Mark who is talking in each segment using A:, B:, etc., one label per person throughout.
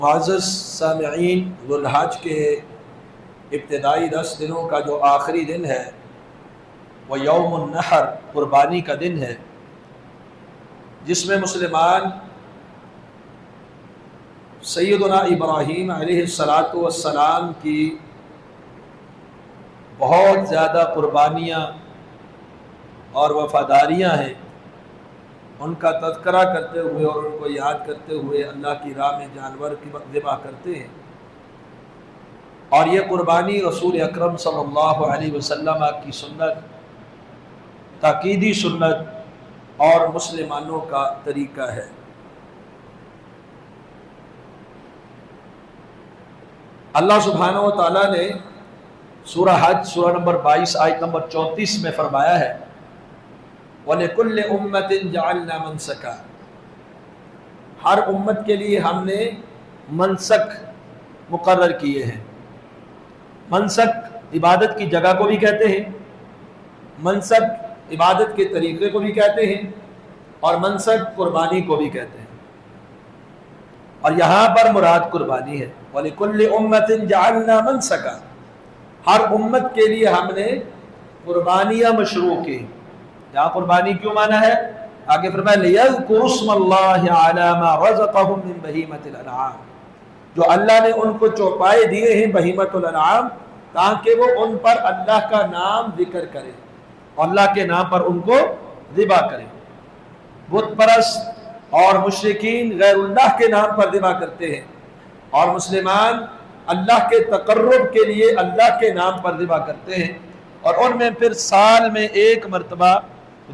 A: معزز سامعین، ذوالحج کے ابتدائی 10 دنوں کا جو آخری دن ہے وہ یوم النحر، قربانی کا دن ہے، جس میں مسلمان سیدنا ابراہیم علیہ السلام کی بہت زیادہ قربانیاں اور وفاداریاں ہیں، ان کا تذکرہ کرتے ہوئے اور ان کو یاد کرتے ہوئے اللہ کی راہ میں جانور کی ذبح کرتے ہیں۔ اور یہ قربانی رسول اکرم صلی اللہ علیہ وسلم کی سنت، تاکیدی سنت اور مسلمانوں کا طریقہ ہے۔ اللہ سبحانہ و تعالیٰ نے سورہ حج سورہ نمبر 22 آیت نمبر 34 میں فرمایا ہے وَلِكُلِّ أُمَّةٍ جَعَلْنَا مَنْسَكًا، ہر امت کے لیے ہم نے منسک مقرر کیے ہیں۔ منسک عبادت کی جگہ کو بھی کہتے ہیں، منسک عبادت کے طریقے کو بھی کہتے ہیں، اور منسک قربانی کو بھی کہتے ہیں، اور یہاں پر مراد قربانی ہے۔ وَلِكُلِّ أُمَّةٍ جَعَلْنَا مَنْسَكًا، ہر امت کے لیے ہم نے قربانیاں مشروع کی۔ یہاں قربانی کیوں مانا ہے؟ آگے فرمایا لِيَذْكُرُوا اسْمَ اللَّهِ عَلَى مَا رَزَقَهُم مِّن بَهِيمَةِ الْأَنْعَامِ، جو اللہ نے ان کو چوپائے دیے ہیں بہیمۃ الانعام، تاکہ وہ ان پر اللہ کا نام ذکر کرے اور اللہ کے نام پر ان کو ذبح کرے۔ بت پرست اور مشرکین غیر اللہ کے نام پر ذبح کرتے ہیں، اور مسلمان اللہ کے تقرب کے لیے اللہ کے نام پر ذبح کرتے ہیں، اور ان میں پھر سال میں ایک مرتبہ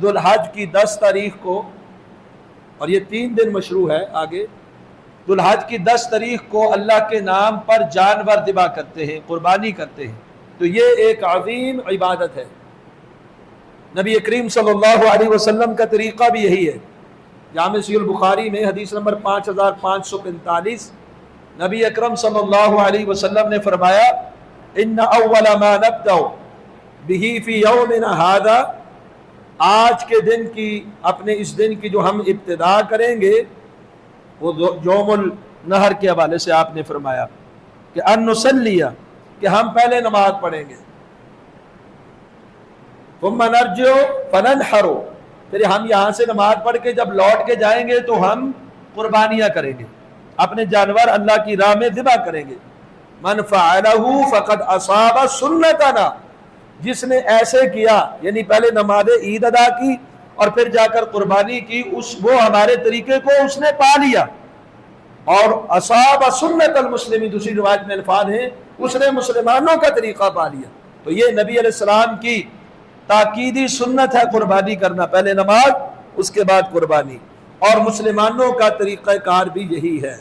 A: ذوالحج کی 10 تاریخ کو، اور یہ 3 دن مشروع ہے آگے، ذوالحج کی 10 تاریخ کو اللہ کے نام پر جانور ذبح کرتے ہیں، قربانی کرتے ہیں۔ تو یہ ایک عظیم عبادت ہے۔ نبی کریم صلی اللہ علیہ وسلم کا طریقہ بھی یہی ہے۔ جامع صحیح البخاری میں حدیث نمبر 5545 نبی اکرم صلی اللہ علیہ وسلم نے فرمایا ان اول ما نبدأ به فی یومنا ھذا، آج کے دن کی، اپنے اس دن کی جو ہم ابتدا کریں گے، وہ یوم النحر کے حوالے سے آپ نے فرمایا کہ ان نصلی، کہ ہم پہلے نماز پڑھیں گے، ثم نرجع فننحر، پھر ہم یہاں سے نماز پڑھ کے جب لوٹ کے جائیں گے تو ہم قربانیاں کریں گے، اپنے جانور اللہ کی راہ میں ذبح کریں گے۔ من فعلہ فقد اصاب سنتنا، جس نے ایسے کیا، یعنی پہلے نماز عید ادا کی اور پھر جا کر قربانی کی، وہ ہمارے طریقے کو اس نے پا لیا۔ اور اصاب سنت المسلمین، دوسری روایت میں الفاظ ہیں اس نے مسلمانوں کا طریقہ پا لیا۔ تو یہ نبی علیہ السلام کی تاکیدی سنت ہے قربانی کرنا، پہلے نماز اس کے بعد قربانی، اور مسلمانوں کا طریقہ کار بھی یہی ہے۔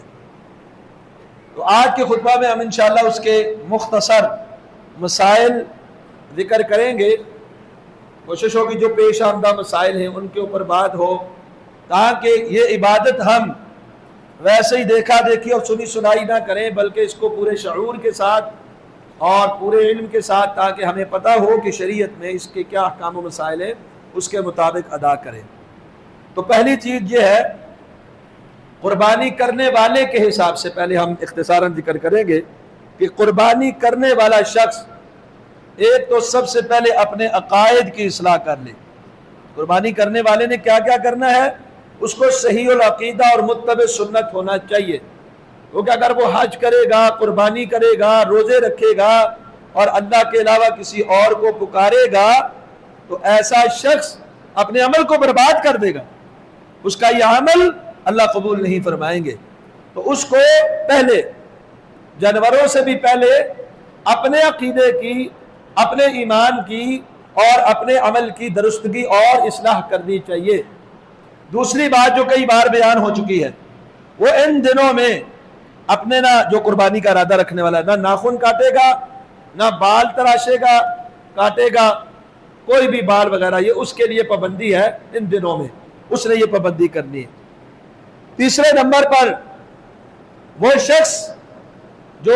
A: تو آج کے خطبہ میں ہم انشاءاللہ اس کے مختصر مسائل ذکر کریں گے، کوشش ہوگی جو پیش آمدہ مسائل ہیں ان کے اوپر بات ہو، تاکہ یہ عبادت ہم ویسے ہی دیکھا دیکھی اور سنی سنائی نہ کریں، بلکہ اس کو پورے شعور کے ساتھ اور پورے علم کے ساتھ، تاکہ ہمیں پتہ ہو کہ شریعت میں اس کے کیا احکام و مسائل ہیں، اس کے مطابق ادا کریں۔ تو پہلی چیز یہ ہے، قربانی کرنے والے کے حساب سے پہلے ہم اختصاراً ذکر کریں گے کہ قربانی کرنے والا شخص ایک تو سب سے پہلے اپنے عقائد کی اصلاح کر لے۔ قربانی کرنے والے نے کیا کیا کرنا ہے؟ اس کو صحیح العقیدہ اور متبع سنت ہونا چاہیے، کیونکہ اگر وہ حج کرے گا، قربانی کرے گا، روزے رکھے گا اور اللہ کے علاوہ کسی اور کو پکارے گا، تو ایسا شخص اپنے عمل کو برباد کر دے گا، اس کا یہ عمل اللہ قبول نہیں فرمائیں گے۔ تو اس کو پہلے، جانوروں سے بھی پہلے، اپنے عقیدے کی، اپنے ایمان کی اور اپنے عمل کی درستگی اور اصلاح کرنی چاہیے۔ دوسری بات جو کئی بار بیان ہو چکی ہے، وہ ان دنوں میں اپنے جو قربانی کا ارادہ رکھنے والا ہے، نہ ناخن کاٹے گا، نہ بال تراشے گا، کاٹے گا، کوئی بھی بال وغیرہ، یہ اس کے لیے پابندی ہے ان دنوں میں، اس نے یہ پابندی کرنی ہے۔ تیسرے نمبر پر وہ شخص جو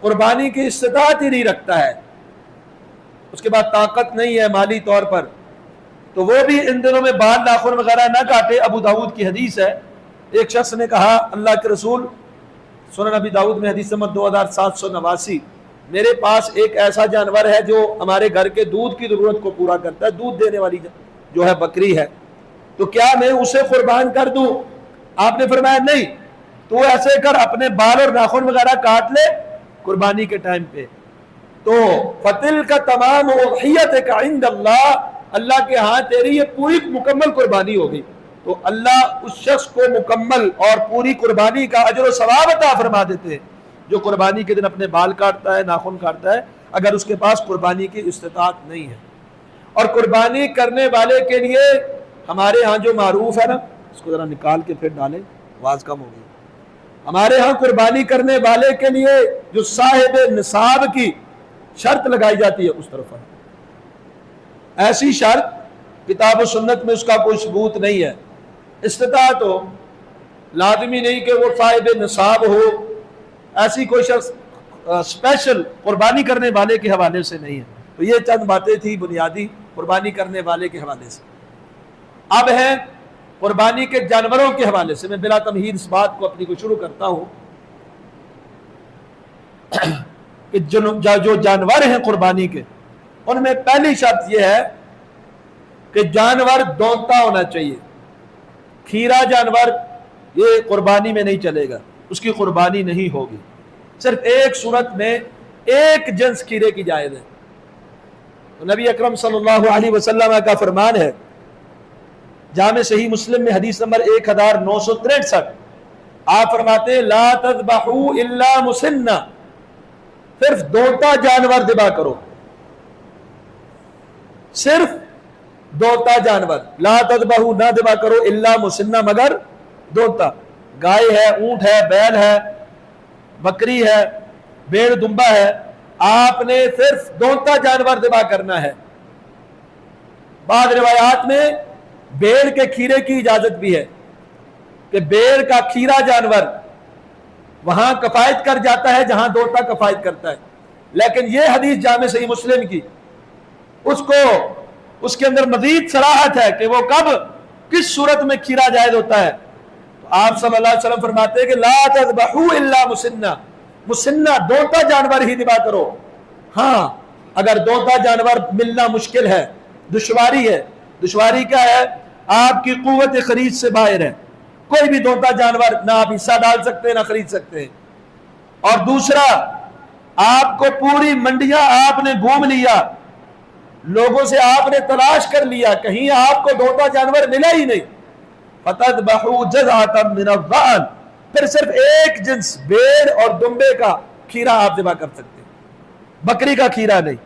A: قربانی کی استطاعت ہی نہیں رکھتا ہے، اس کے بعد طاقت نہیں ہے مالی طور پر، تو وہ بھی ان دنوں میں بال ناخن وغیرہ نہ کاٹے۔ ابو داؤد کی حدیث ہے، ایک شخص نے کہا اللہ کے رسول سنن نبی داؤد میں حدیث نمبر 2789، میرے پاس ایک ایسا جانور ہے جو ہمارے گھر کے دودھ کی ضرورت کو پورا کرتا ہے، دودھ دینے والی جو ہے بکری ہے، تو کیا میں اسے قربان کر دوں؟ آپ نے فرمایا نہیں، تو ایسے کر اپنے بال اور ناخن وغیرہ کاٹ لے قربانی کے ٹائم پہ۔ تو فتل کا تمام اضحیت کا عند اللہ، اللہ کے ہاں تیری یہ پوری مکمل قربانی ہوگی، تو اللہ اس شخص کو مکمل اور پوری قربانی کا اجر و ثواب عطا فرما دیتے ہیں جو قربانی کے دن اپنے بال کاٹتا ہے، ناخن کاٹتا ہے، اگر اس کے پاس قربانی کی استطاعت نہیں ہے۔ اور قربانی کرنے والے کے لیے ہمارے ہاں جو معروف ہے نا، اس کو ذرا نکال کے پھر ڈالیں، آواز کم ہو گئی۔ ہمارے ہاں قربانی کرنے والے کے لیے جو صاحب نصاب کی شرط لگائی جاتی ہے اس طرف ہے، ایسی شرط کتاب و سنت میں اس کا کوئی ثبوت نہیں ہے۔ استطاعت ہو، لازمی نہیں کہ وہ صاحب نصاب ہو، ایسی کوئی شخص اسپیشل قربانی کرنے والے کے حوالے سے نہیں ہے۔ تو یہ چند باتیں تھی بنیادی قربانی کرنے والے کے حوالے سے۔ اب ہے قربانی کے جانوروں کے حوالے سے، میں بلا تمہید اس بات کو اپنی کو شروع کرتا ہوں کہ جو جانور ہیں قربانی کے، ان میں پہلی شرط یہ ہے کہ جانور دونتا ہونا چاہیے۔ کھیرا جانور یہ قربانی میں نہیں چلے گا، اس کی قربانی نہیں ہوگی۔ صرف ایک صورت میں ایک جنس کھیرے کی جائز ہے، تو نبی اکرم صلی اللہ علیہ وسلم کا فرمان ہے جامع صحیح مسلم میں حدیث نمبر 1963، آپ فرماتے ہیں لا تذبحوا الا مسنہ، صرف دوتا جانور ذبح کرو، صرف دوتا جانور، لا تذبحوا نہ ذبح کرو الا مسنہ مگر دوتا، گائے ہے، اونٹ ہے، بیل ہے، بکری ہے، بھیڑ دمبا ہے، آپ نے صرف دوتا جانور ذبح کرنا ہے۔ بعض روایات میں بھیڑ کے کھیرے کی اجازت بھی ہے کہ بھیڑ کا کھیرا جانور وہاں کفایت کر جاتا ہے جہاں دوتا کفایت کرتا ہے، لیکن یہ حدیث جامع صحیح مسلم کی اس کے اندر مزید صراحت ہے کہ وہ کب کس صورت میں کھیرا جائز ہوتا ہے۔ تو آپ صلی اللہ علیہ وسلم فرماتے ہیں کہ لا تذبحوا الا مسنہ، مسنہ دوتا جانور ہی ذبح کرو۔ ہاں اگر دوتا جانور ملنا مشکل ہے، دشواری ہے، دشواری کیا ہے؟ آپ کی قوت خرید سے باہر ہے، کوئی بھی دوتا جانور نہ آپ حصہ ڈال سکتے ہیں نہ خرید سکتے ہیں۔ اور دوسرا، آپ کو پوری منڈیاں آپ نے گھوم لیا، لوگوں سے آپ نے تلاش کر لیا، کہیں آپ کو دوتا جانور ملا ہی نہیں، فَتَذْبَحُوا جَزْعَةً مِّنَ الظَّأْنِ، پھر صرف ایک جنس بھیڑ اور دمبے کا کھیرا آپ ذبح کر سکتے ہیں، بکری کا کھیرا نہیں،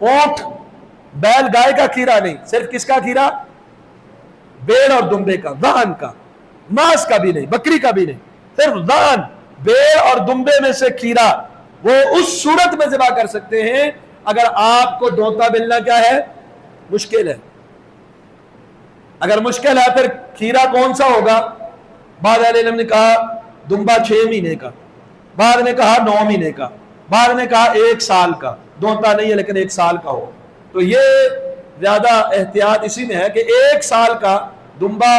A: اونٹ بیل گائے کا کھیرا نہیں، صرف کس کا کھیرا؟ بھیڑ اور دمبے کا، ذہن کا، ماس کا بھی نہیں، بکری کا بھی نہیں، صرف ذہن بھیڑ اور دمبے میں سے کھیرا وہ اس صورت میں ذبح کر سکتے ہیں اگر آپ کو دوتا ملنا کیا ہے؟ مشکل ہے۔ اگر مشکل ہے پھر کھیرا کون سا ہوگا؟ بعض اہل علم نے کہا دمبا 6 مہینے کا، بعض نے کہا 9 مہینے کا، بعض نے کہا 1 سال کا، دوتا نہیں ہے لیکن 1 سال کا ہو۔ تو یہ زیادہ احتیاط اسی میں ہے کہ 1 سال کا دمبا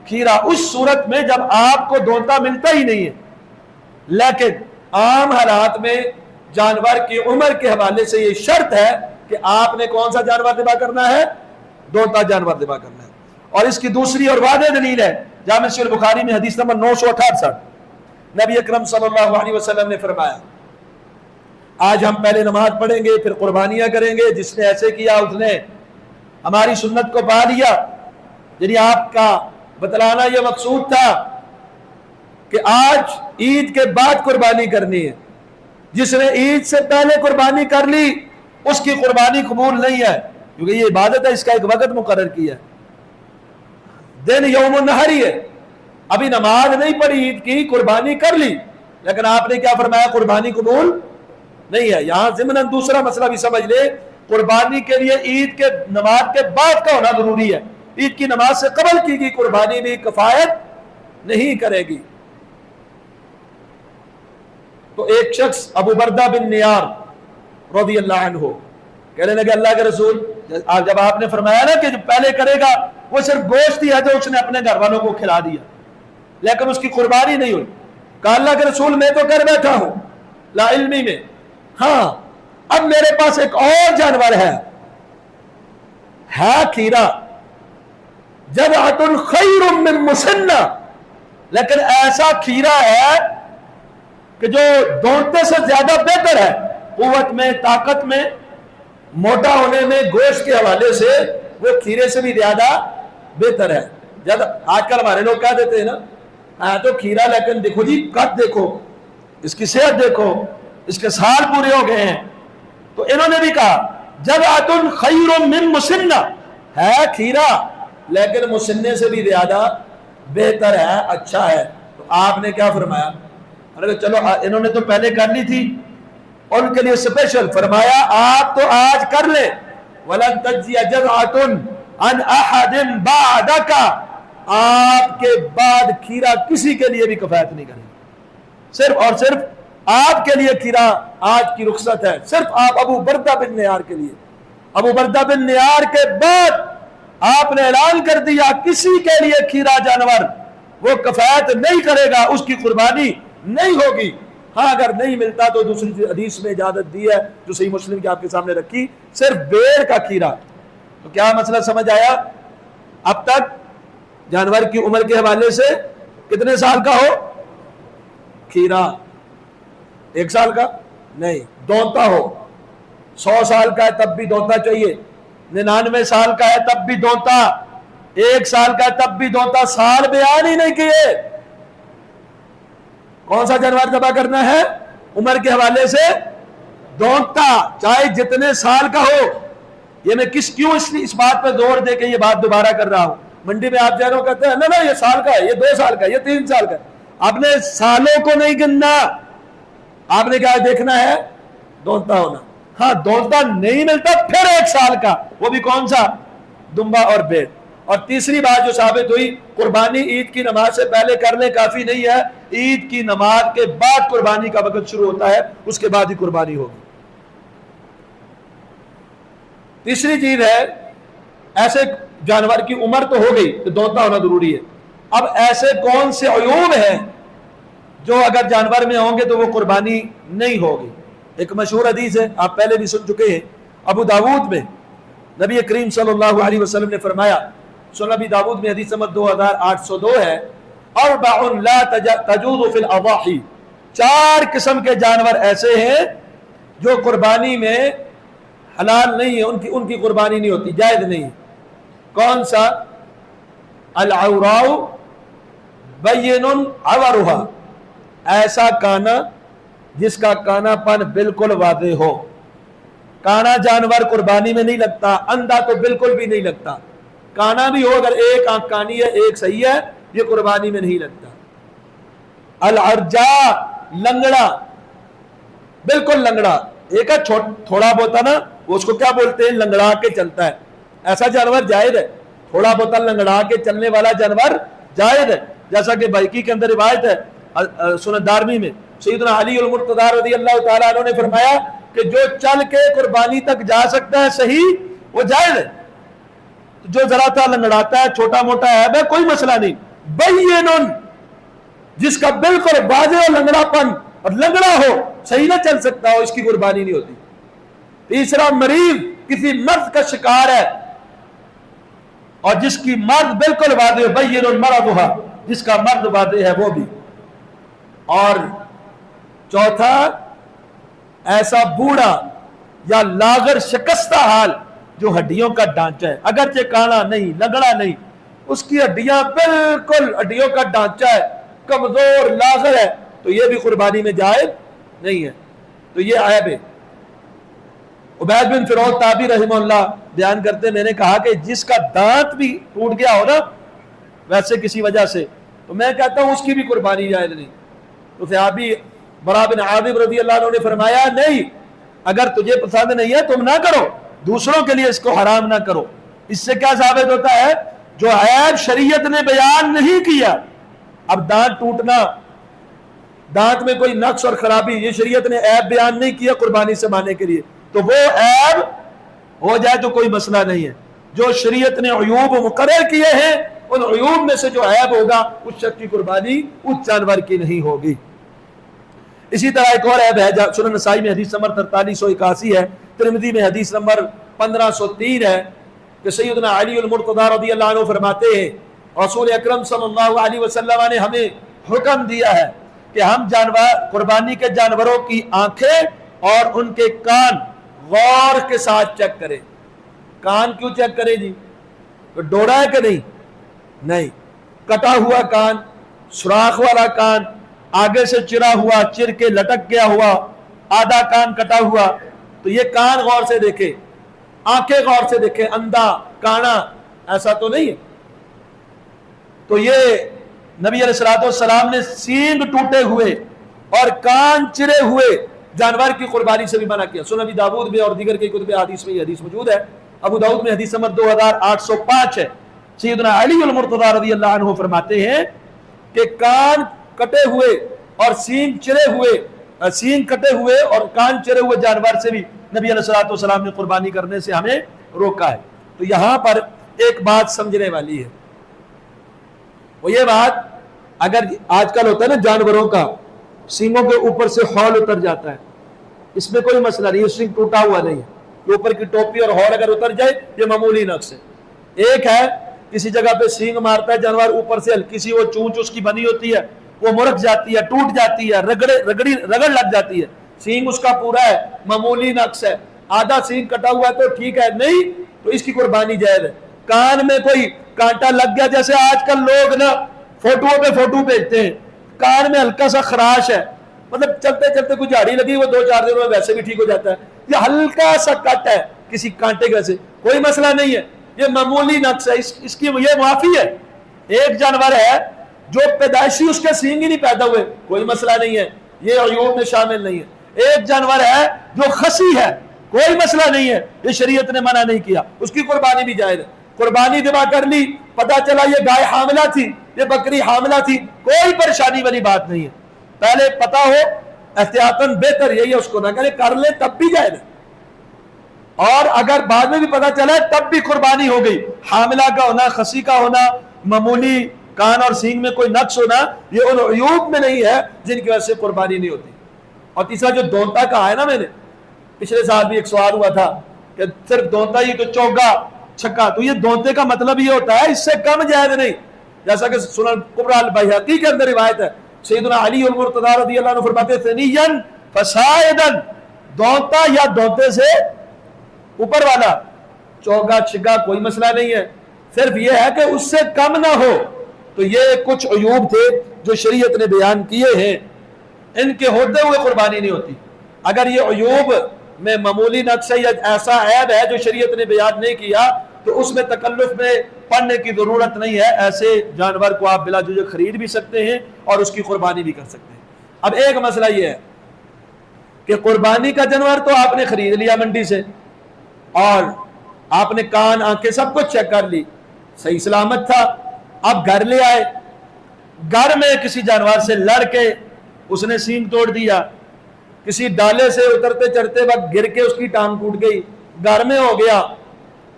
A: کھیرا اس صورت میں جب آپ کو دوتا ملتا ہی نہیں ہے، لیکن عام حالات میں جانور کی عمر کے حوالے سے یہ شرط ہے کہ آپ نے کون سا جانور ذبح کرنا ہے؟ دوتا جانور ذبح کرنا ہے۔ اور اس کی دوسری اور واضح دلیل ہے جامع صحیح البخاری میں حدیث نمبر 968، نبی اکرم صلی اللہ علیہ وسلم نے فرمایا آج ہم پہلے نماز پڑھیں گے پھر قربانیاں کریں گے، جس نے ایسے کیا اس نے ہماری سنت کو پا لیا۔ یعنی آپ کا بتلانا یہ مقصود تھا کہ آج عید کے بعد قربانی کرنی ہے، جس نے عید سے پہلے قربانی کر لی اس کی قربانی قبول نہیں ہے، کیونکہ یہ عبادت ہے، اس کا ایک وقت مقرر کیا ہے، دن یوم النحر ہی ہے، ابھی نماز نہیں پڑھی عید کی، قربانی کر لی، لیکن آپ نے کیا فرمایا؟ قربانی قبول نہیں ہے۔ یہاں ضمن دوسرا مسئلہ بھی سمجھ لے، قربانی کے لیے عید کے نماز کے بعد کا ہونا ضروری ہے، عید کی نماز سے قبل کی گئی قربانی بھی کفایت نہیں کرے گی۔ تو ایک شخص ابو بردہ بن نیار رضی اللہ عنہ کہنے لگے اللہ کے رسول، جب آپ نے فرمایا نا کہ جو پہلے کرے گا وہ صرف گوشت ہی ہے جو اس نے اپنے گھر والوں کو کھلا دیا لیکن اس کی قربانی نہیں ہوئی، کہا اللہ کے رسول میں تو کر بیٹھا ہوں لا علمی میں، ہاں اب میرے پاس ایک اور جانور ہے کھیرا، جذعۃ خیر من مسنہ، لیکن ایسا کھیرا ہے کہ جو دونتے سے زیادہ بہتر ہے، قوت میں، طاقت میں، موٹا ہونے میں، گوشت کے حوالے سے وہ کھیرے سے بھی زیادہ بہتر ہے۔ جب آج کل ہمارے لوگ کہہ دیتے ہیں نا ہاں تو کھیرا، لیکن دیکھو جی قد دیکھو، اس کی صحت دیکھو، اس کے سال پورے ہو گئے ہیں۔ تو انہوں نے بھی کہا جذعۃ خیر من مسنہ، ہے کھیرا لیکن مسنے سے بھی زیادہ بہتر ہے، اچھا ہے۔ تو آپ نے کیا فرمایا؟ چلو انہوں نے تو پہلے کر لی تھی، ان کے لیے اسپیشل فرمایا آپ تو آج کر لیں، وَلَن تَجْزِيَ جَذْعَةٌ عَنْ أَحَدٍ بَعْدَكَ، آپ کے بعد کھیرا کسی کے لیے بھی کفایت نہیں کرے گا، صرف اور صرف آپ کے لیے کھیرا آج کی رخصت ہے، صرف آپ ابو بردہ بن نیار کے لیے۔ ابو بردہ بن نیار کے بعد آپ نے اعلان کر دیا کسی کے لیے کھیرا جانور وہ کفایت نہیں کرے گا، اس کی قربانی نہیں ہوگی۔ ہاں اگر نہیں ملتا تو دوسری حدیث میں اجازت دی ہے جو صحیح مسلم کی آپ کے سامنے رکھی، صرف بیر کا کھیرا۔ تو کیا مسئلہ سمجھ آیا؟ اب تک جانور کی عمر کے حوالے سے کتنے سال کا ہو کھیرا؟ 1 سال کا نہیں، دونتا ہو، 100 سال کا ہے تب بھی دونتا چاہیے، 99 سال کا ہے تب بھی دونتا، 1 سال کا ہے تب بھی دونتا، سال بیان ہی نہیں کیے۔ کون سا جانور ذبح کرنا ہے؟ عمر کے حوالے سے دونتا، چاہے جتنے سال کا ہو۔ یہ میں کیوں اس بات پہ زور دے کے یہ بات دوبارہ کر رہا ہوں؟ منڈی میں آپ جانو کہتے ہیں نا یہ سال کا ہے، یہ 2 سال کا ہے، یہ 3 سال کا ہے۔ آپ نے سالوں کو نہیں گننا، آپ نے کیا دیکھنا ہے؟ دونتا ہونا۔ ہاں دونتا نہیں ملتا پھر 1 سال کا، وہ بھی کون سا؟ دمبا اور بھیڑ۔ اور تیسری بات جو ثابت ہوئی، قربانی عید کی نماز سے پہلے کر لیں کافی نہیں ہے، عید کی نماز کے بعد قربانی کا وقت شروع ہوتا ہے، اس کے بعد ہی قربانی ہوگی۔ تیسری چیز ہے، ایسے جانور کی عمر تو ہو گئی تو دونتا ہونا ضروری ہے۔ اب ایسے کون سے عیوب ہیں جو اگر جانور میں ہوں گے تو وہ قربانی نہیں ہوگی؟ ایک مشہور حدیث ہے، آپ پہلے بھی سن چکے ہیں، ابو داود میں نبی کریم صلی اللہ علیہ وسلم نے فرمایا، سنن ابی داود میں حدیث نمبر 2802 ہے، اربع لا تجوز فی الاضاحی، 4 قسم کے جانور ایسے ہیں جو قربانی میں حلال نہیں ہے، ان کی قربانی نہیں ہوتی، جائز نہیں۔ کون سا؟ العوراء بین عورها، ایسا کانا جس کا کانا پن بالکل واضح ہو۔ کانا جانور قربانی میں نہیں لگتا، اندھا تو بالکل بھی نہیں لگتا، کانا بھی ہو اگر ایک آنکھ کانی ہے ایک صحیح ہے، یہ قربانی میں نہیں لگتا۔ العرجاء، لنگڑا، بالکل لنگڑا، ایک ہے تھوڑا بہت نا، وہ اس کو کیا بولتے ہیں؟ لنگڑا کے چلتا ہے، ایسا جانور جائز ہے، تھوڑا بہت لنگڑا کے چلنے والا جانور جائز ہے، جیسا کہ بائیکی کے اندر روایت ہے سنن دارمی میں، سیدنا علی المرتضیٰ رضی اللہ تعالیٰ عنہ نے فرمایا کہ جو چل کے قربانی تک جا سکتا ہے صحیح، وہ جائز ہے۔ جو ذرا سا لنگڑاتا ہے، چھوٹا موٹا ہے، کوئی مسئلہ نہیں۔ بینن، جس کا بالکل واضح اور لنگڑا پن اور لنگڑا ہو، صحیح نہ چل سکتا ہو، اس کی قربانی نہیں ہوتی۔ تیسرا مریض، کسی مرض کا شکار ہے اور جس کی مرض بالکل واضح، بین مرضھا، جس کا مرض واضح ہے وہ بھی۔ اور چوتھا، ایسا بوڑھا یا لاغر شکستہ حال جو ہڈیوں کا ڈھانچہ ہے، اگرچہ کانا نہیں، لنگڑا نہیں، اس کی ہڈیاں بالکل ہڈیوں کا ڈھانچہ ہے، کمزور لاغر ہے، تو یہ بھی قربانی میں جائز نہیں ہے۔ تو یہ عیب ہے۔ عبید بن فیروز تابعی رحمہ اللہ بیان کرتے، میں نے کہا کہ جس کا دانت بھی ٹوٹ گیا ہو نا ویسے کسی وجہ سے، تو میں کہتا ہوں اس کی بھی قربانی جائز نہیں۔ تو صحابی برا بن عازب رضی اللہ عنہ نے فرمایا نہیں، اگر تجھے پسند نہیں ہے تم نہ کرو، دوسروں کے لیے اس کو حرام نہ کرو۔ اس سے کیا ثابت ہوتا ہے؟ جو عیب شریعت نے بیان نہیں کیا، اب دانت ٹوٹنا، دانت میں کوئی نقص اور خرابی، یہ شریعت نے عیب بیان نہیں کیا قربانی سے ماننے کے لیے، تو وہ عیب ہو جائے تو کوئی مسئلہ نہیں ہے۔ جو شریعت نے عیوب مقرر کیے ہیں، ان عیوب میں سے جو عیب ہوگا اس شخص کی قربانی اس جانور کی نہیں ہوگی۔ اسی طرح ایک اور عیب ہے، سنن نسائی میں حدیث نمبر 4381 ہے، ترمذی میں حدیث نمبر 1503 ہے کہ سیدنا علی المرتضی رضی اللہ عنہ فرماتے ہیں رسول اکرم صلی اللہ علیہ وسلم نے ہمیں حکم دیا ہے کہ ہم قربانی کے جانوروں کی آنکھیں اور ان کے کان غور کے ساتھ چیک کریں۔ کان کیوں چیک کریں جی؟ ڈوڑا ہے کہ نہیں، کٹا ہوا کان، سوراخ والا کان، آگے سے چرا ہوا، چر کے لٹک گیا ہوا، آدھا کان کٹا ہوا، تو یہ کان غور سے دیکھے، آنکھیں غور سے دیکھے، اندھا کانا ایسا تو نہیں ہے۔ تو یہ نبی علیہ السلام نے سینگ ٹوٹے ہوئے اور کان چرے ہوئے جانور کی قربانی سے بھی منع کیا۔ سنن ابی داؤد میں اور دیگر کے کتب حدیث میں یہ حدیث موجود ہے۔ ابو داؤد میں حدیث نمبر 2805 ہے، سیدنا علی المرتضی رضی اللہ عنہ فرماتے ہیں کہ کان کٹے ہوئے اور سینگ کٹے ہوئے اور کان چرے ہوئے جانور سے بھی نبی علیہ السلام نے قربانی کرنے سے ہمیں روکا ہے۔ تو یہاں پر ایک بات سمجھنے والی ہے، وہ یہ بات، اگر آج کل ہوتا ہے نا جانوروں کا سینگوں کے اوپر سے خول اتر جاتا ہے، اس میں کوئی مسئلہ نہیں، سینگ ٹوٹا ہوا نہیں ہے، اوپر کی ٹوپی اور ہول اگر اتر جائے یہ معمولی نقص ہے۔ ایک ہے کسی جگہ پہ سینگ مارتا ہے جانور، اوپر سے ہلکی سی وہ چونچ اس کی بنی ہوتی ہے، وہ مرک جاتی ہے، ٹوٹ جاتی ہے، رگڑ لگ جاتی ہے، سینگ اس کا پورا ہے، معمولی نقص ہے۔ آدھا سینگ کٹا ہوا ہے تو ٹھیک ہے، نہیں تو اس کی قربانی جائز ہے۔ کان میں کوئی کانٹا لگ گیا، جیسے آج کل لوگ نا فوٹو پہ فوٹو بھیجتے ہیں، کان میں ہلکا سا خراش ہے، مطلب چلتے چلتے کوئی جھاڑی لگی، وہ 2-4 دنوں میں ویسے بھی ٹھیک ہو جاتا ہے، یہ ہلکا سا کٹ ہے کسی کانٹے کے سے، کوئی مسئلہ نہیں ہے، یہ معمولی نقص ہے، اس کی یہ معافی ہے۔ ایک جانور ہے جو پیدائشی اس کے سینگ ہی نہیں پیدا ہوئے، کوئی مسئلہ نہیں ہے، یہ عیوب میں شامل نہیں ہے۔ ایک جانور ہے جو خسی ہے، کوئی مسئلہ نہیں ہے، یہ شریعت نے منع نہیں کیا، اس کی قربانی بھی جائز ہے۔ قربانی ذبح کر لی، پتا چلا یہ گائے حاملہ تھی، یہ بکری حاملہ تھی، کوئی پریشانی والی بات نہیں ہے، پہلے پتا ہو احتیاطاً بہتر یہی ہے اس کو نہ کرے، کر لے تب بھی جائز ہے، اور اگر بعد میں بھی پتا چلا تب بھی قربانی ہو گئی۔ حاملہ کا ہونا، خسی کا ہونا، معمولی کان اور سینگ میں کوئی نقص ہونا، یہ ان عیوب میں نہیں ہے جن کی وجہ سے قربانی نہیں ہوتی۔ اور تیسرا جو دونتا کہا ہے نا، میں نے پچھلے سال بھی ایک سوال ہوا تھا کہ صرف دونتا ہی تو چوگا چھکا، تو یہ دونتے کا مطلب یہ ہوتا ہے اس سے کم جائز نہیں، جیسا کہ سنن کبریٰ البیہقی کے اندر روایت ہے، سیدنا علی المرتضی رضی اللہ عنہ فرماتے ہیں ثنیًا فصاعدا، دونتا یا دونتے سے اوپر والا، چوگا چھگا کوئی مسئلہ نہیں ہے، صرف یہ ہے کہ اس سے کم نہ ہو۔ تو یہ کچھ عیوب تھے جو شریعت نے بیان کیے ہیں، ان کے ہوتے ہوئے قربانی نہیں ہوتی۔ اگر یہ عیوب میں معمولی نقص ہے یا ایسا عیب ہے جو شریعت نے بیان نہیں کیا تو اس میں تکلف میں پڑنے کی ضرورت نہیں ہے، ایسے جانور کو آپ بلا جھجھک خرید بھی سکتے ہیں اور اس کی قربانی بھی کر سکتے ہیں۔ اب ایک مسئلہ یہ ہے کہ قربانی کا جانور تو آپ نے خرید لیا منڈی سے اور آپ نے کان آنکھیں سب کچھ چیک کر لی، صحیح سلامت تھا، اب گھر لے آئے، گھر میں کسی جانور سے لڑ کے اس نے سینگ توڑ دیا، کسی ڈالے سے اترتے چڑھتے وقت گر کے اس کی ٹانگ ٹوٹ گئی، گھر میں ہو گیا،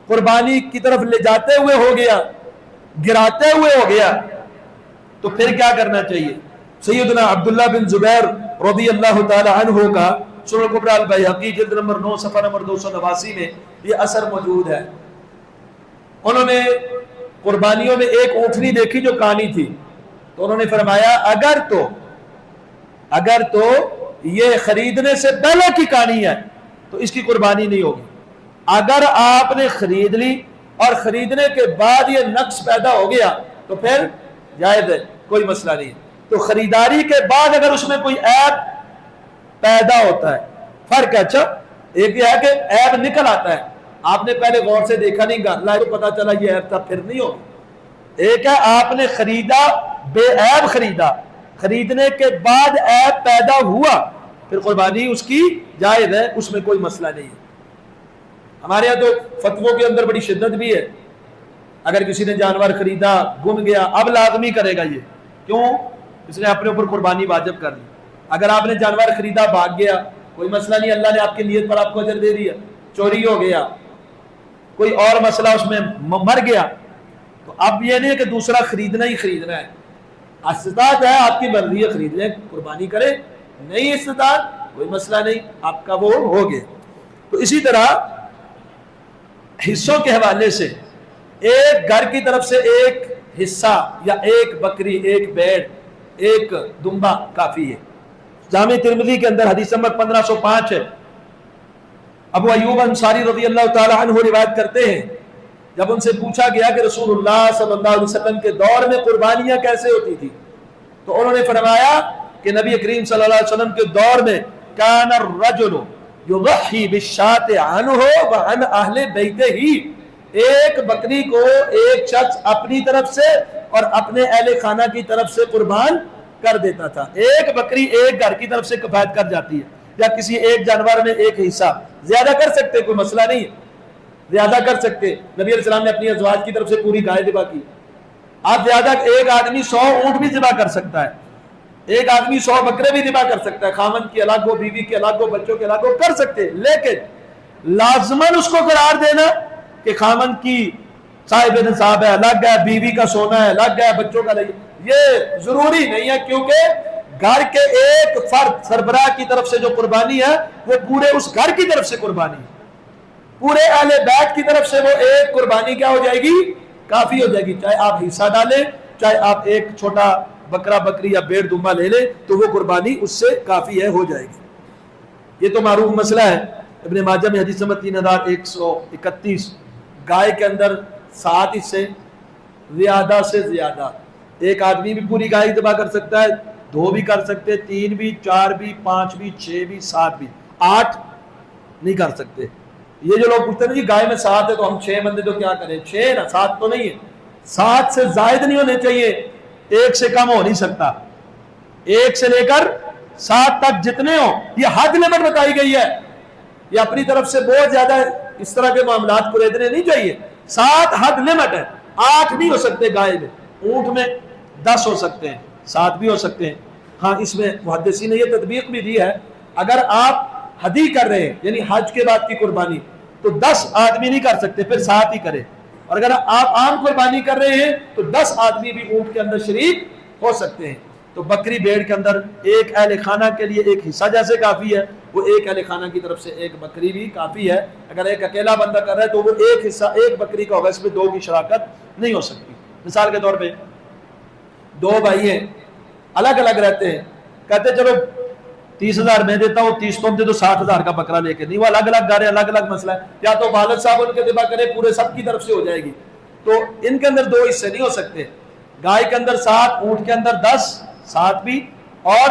A: قربانی کی طرف لے جاتے ہوئے ہو گیا، گراتے ہوئے ہو گیا، تو پھر کیا کرنا چاہیے؟ سیدنا عبداللہ بن زبیر رضی اللہ تعالی عنہ کا سنن کبریٰ البیہقی جلد نمبر 9 صفحہ نمبر 289 میں یہ اثر موجود ہے۔ انہوں نے قربانیوں میں ایک اونٹنی دیکھی جو کانی تھی، تو انہوں نے فرمایا اگر تو یہ خریدنے سے پہلے کی کانی ہے تو اس کی قربانی نہیں ہوگی، اگر آپ نے خرید لی اور خریدنے کے بعد یہ نقص پیدا ہو گیا تو پھر جائز ہے، کوئی مسئلہ نہیں ہے۔ تو خریداری کے بعد اگر اس میں کوئی عیب پیدا ہوتا ہے، فرق ہے، اچھا ایک یہ ہے کہ عیب نکل آتا ہے، آپ نے پہلے غور سے دیکھا نہیں، گھر لائے تو پتا چلا یہ عیب تھا، پھر نہیں ہوگا۔ ایک ہے آپ نے خریدا بے عیب خریدا، خریدنے کے بعد عیب پیدا ہوا، پھر قربانی اس کی جائز ہے، اس میں کوئی مسئلہ نہیں ہے۔ ہمارے یہاں تو فتووں کے اندر بڑی شدت بھی ہے، اگر کسی نے جانور خریدا گم گیا اب لازمی کرے گا، یہ کیوں؟ اس نے اپنے اوپر قربانی واجب کر لی۔ اگر آپ نے جانور خریدا بھاگ گیا کوئی مسئلہ نہیں، اللہ نے آپ کی نیت پر آپ کو اجر دے دیا، چوری ہو گیا، کوئی اور مسئلہ اس میں مر گیا، تو اب یہ نہیں ہے کہ دوسرا خریدنا ہی خریدنا ہے، استطاعت ہے آپ کی مرضی ہے، خرید لیں، قربانی کریں، نہیں استطاعت کوئی مسئلہ نہیں، آپ کا وہ ہو گیا۔ تو اسی طرح حصوں کے حوالے سے ایک گھر کی طرف سے ایک حصہ یا ایک بکری، ایک بیڑ، ایک دمبا کافی ہے۔ جامع ترمذی کے اندر حدیث نمبر 1505 ہے، ابو ایوب انصاری رضی اللہ تعالی عنہ روایت کرتے ہیں، جب ان سے پوچھا گیا کہ رسول اللہ صلی اللہ علیہ وسلم کے دور میں قربانیاں کیسے ہوتی تھی، تو انہوں نے فرمایا کہ نبی کریم صلی اللہ علیہ وسلم کے دور میں کان الرجل یضحی بالشاة عنہ وعن اہل بیتہ، ایک بکری کو ایک شخص اپنی طرف سے اور اپنے اہل خانہ کی طرف سے قربان کر دیتا تھا۔ ایک بکری ایک گھر کی طرف سے کفایت کر جاتی ہے، یا کسی ایک جانور میں ایک حصہ، زیادہ کر سکتے کوئی مسئلہ نہیں ہے، زیادہ کر سکتے۔ نبی علیہ السلام نے اپنی ازواج کی طرف سے پوری گائے ذبح کی۔ آپ زیادہ، ایک آدمی 100 اونٹ بھی ذبح کر سکتا ہے، ایک آدمی 100 بکرے بھی ذبح کر سکتا ہے، خامن کی الگ ہو، بیوی کی الگ ہو، بچوں کے الگ ہو، کر سکتے، لیکن لازماً اس کو قرار دینا کہ خامن کی صاحب نصاب ہے الگ ہے، بیوی کا سونا ہے الگ ہے، بچوں کا نہیں، یہ ضروری نہیں ہے، کیونکہ گھر کے ایک فرد سربراہ کی طرف سے جو قربانی ہے وہ پورے اس گھر کی طرف سے قربانی ہے، پورے اہل بیت کی طرف سے وہ ایک قربانی کیا ہو جائے گی، کافی ہو جائے گی۔ چاہے آپ حصہ ڈالیں، چاہے آپ ایک چھوٹا بکرا بکری یا بیڑ دمبا لے لیں، تو وہ قربانی اس سے کافی ہے، ہو جائے گی۔ یہ تو معروف مسئلہ ہے۔ ابن ماجہ میں حدیث نمبر 3131، گائے کے اندر 7 حصے، زیادہ سے زیادہ ایک آدمی بھی پوری گائے ذبح کر سکتا ہے، 2 بھی کر سکتے، 3 بھی، 4 بھی، 5 بھی، 6 بھی، 7 بھی، 8 نہیں کر سکتے۔ یہ جو لوگ پوچھتے ہیں کہ گائے میں 7 ہے تو ہم 6 بندے تو کیا کریں، 6 نا، 7 تو نہیں ہے، 7 سے زائد نہیں ہونے چاہیے، 1 سے کم ہو نہیں سکتا، 1 سے لے کر 7 تک جتنے ہوں، یہ حد لمٹ بتائی گئی ہے، یہ اپنی طرف سے بہت زیادہ اس طرح کے معاملات کو دینے نہیں چاہیے۔ 7 حد لمٹ ہے، 8 نہیں ہو سکتے گائے میں، اونٹ میں 10 ہو سکتے ہیں، 7 بھی ہو سکتے ہیں۔ ہاں اس میں محدثین نے یہ تطبیق بھی دی ہے، اگر آپ حدی کر رہے ہیں یعنی حج کے بعد کی قربانی، تو 10 آدمی نہیں کر سکتے، پھر 7 ہی کریں، اور اگر آپ عام قربانی کر رہے ہیں تو 10 آدمی بھی اونٹ کے اندر شریک ہو سکتے ہیں۔ تو بکری بیڑ کے اندر ایک اہل خانہ کے لیے ایک حصہ جیسے کافی ہے، وہ ایک اہل خانہ کی طرف سے ایک بکری بھی کافی ہے۔ اگر ایک اکیلا بندہ کر رہا ہے تو وہ ایک حصہ ایک بکری کا ہوگا، اس میں 2 کی شراکت نہیں ہو سکتی۔ مثال کے طور پہ 2 بھائی ہیں، الگ الگ رہتے ہیں، کہتے چلو 30,000 میں دیتا ہوں، 30 تم دے دو، 60,000 کا بکرا لے کے، نہیں، وہ الگ الگ گھر ہے، الگ الگ مسئلہ ہے، یا تو والد صاحب ان کے ذبح کرے، پورے سب کی طرف سے ہو جائے گی۔ تو ان کے اندر 2 حصے نہیں ہو سکتے، گائے کے اندر 7، اونٹ کے اندر 10، 7 بھی، اور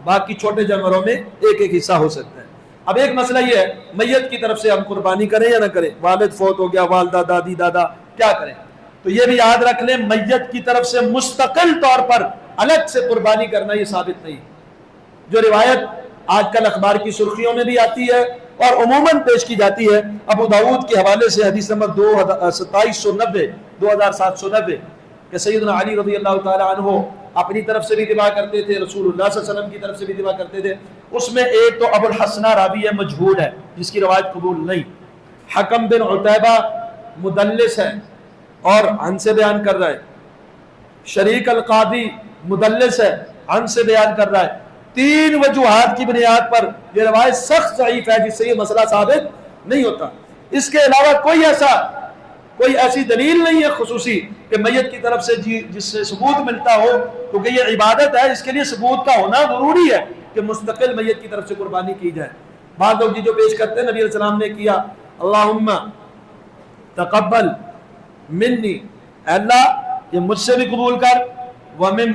A: باقی چھوٹے جانوروں میں ایک ایک حصہ ہو سکتا ہے۔ اب ایک مسئلہ یہ ہے، میت کی طرف سے ہم قربانی کریں یا نہ کریں، والد فوت ہو گیا، والدہ، دادی، دادا، کیا کریں؟ تو یہ بھی یاد رکھ لیں، میت کی طرف سے مستقل طور پر الگ سے قربانی کرنا یہ ثابت نہیں۔ جو روایت آج کل اخبار کی سرخیوں میں بھی آتی ہے اور عموماً پیش کی جاتی ہے، ابو داؤد کے حوالے سے حدیث نمبر 2790 کہ سیدنا علی رضی اللہ تعالی عنہ اپنی طرف سے بھی ذبح کرتے تھے، رسول اللہ صلی اللہ علیہ وسلم کی طرف سے بھی ذبح کرتے تھے۔ اس میں ایک تو ابو الحسنہ راوی ہے، مجہول ہے، جس کی روایت قبول نہیں، حکم بن عتیبہ مدلس ہے اور عن سے بیان کر رہا ہے، شریک القاضی مدلس ہے، عن سے بیان کر رہا ہے۔ 3 وجوہات کی بنیاد پر یہ روایت سخت ضعیف ہے، جس سے یہ مسئلہ ثابت نہیں ہوتا۔ اس کے علاوہ کوئی ایسی دلیل نہیں ہے خصوصی کہ میت کی طرف سے جس سے ثبوت ملتا ہو، کیونکہ یہ عبادت ہے، اس کے لیے ثبوت کا ہونا ضروری ہے کہ مستقل میت کی طرف سے قربانی کی جائے۔ بعض لوگ جو پیش کرتے ہیں، نبی علیہ السلام نے کیا، اللہم تقبل منی، اے اللہ یہ مجھ سے بھی قبول کر، ومن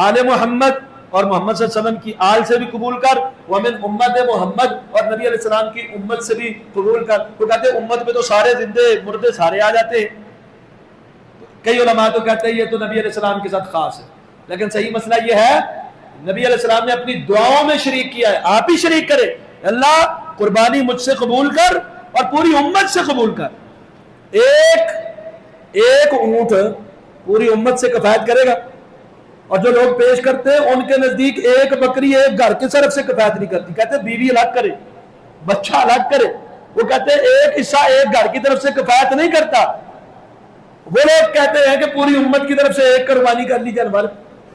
A: آل محمد، اور محمد صلی اللہ علیہ وسلم کی آل سے بھی قبول کر، ومن امت محمد، اور نبی علیہ السلام کی امت سے بھی قبول کر۔ تو کہتے ہیں امت میں تو سارے زندے مردے سارے آ جاتے ہیں، کئی علماء تو کہتے ہیں یہ تو نبی علیہ السلام کے ساتھ خاص ہے، لیکن صحیح مسئلہ یہ ہے نبی علیہ السلام نے اپنی دعاؤں میں شریک کیا ہے، آپ ہی شریک کرے، اللہ قربانی مجھ سے قبول کر اور پوری امت سے قبول کر۔ ایک اونٹ پوری امت سے کفایت کرے گا، اور جو لوگ پیش کرتے ہیں ان کے نزدیک ایک بکری ایک گھر کی طرف سے کفایت نہیں کرتی، کہتے ہیں بیوی الگ کرے، بچہ الگ کرے، وہ کہتے ہیں ایک حصہ ایک گھر کی طرف سے کفایت نہیں کرتا۔ وہ لوگ کہتے ہیں کہ پوری امت کی طرف سے ایک قربانی کر لی جانور۔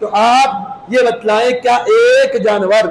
A: تو آپ یہ بتلائیں، کیا ایک جانور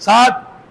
A: 7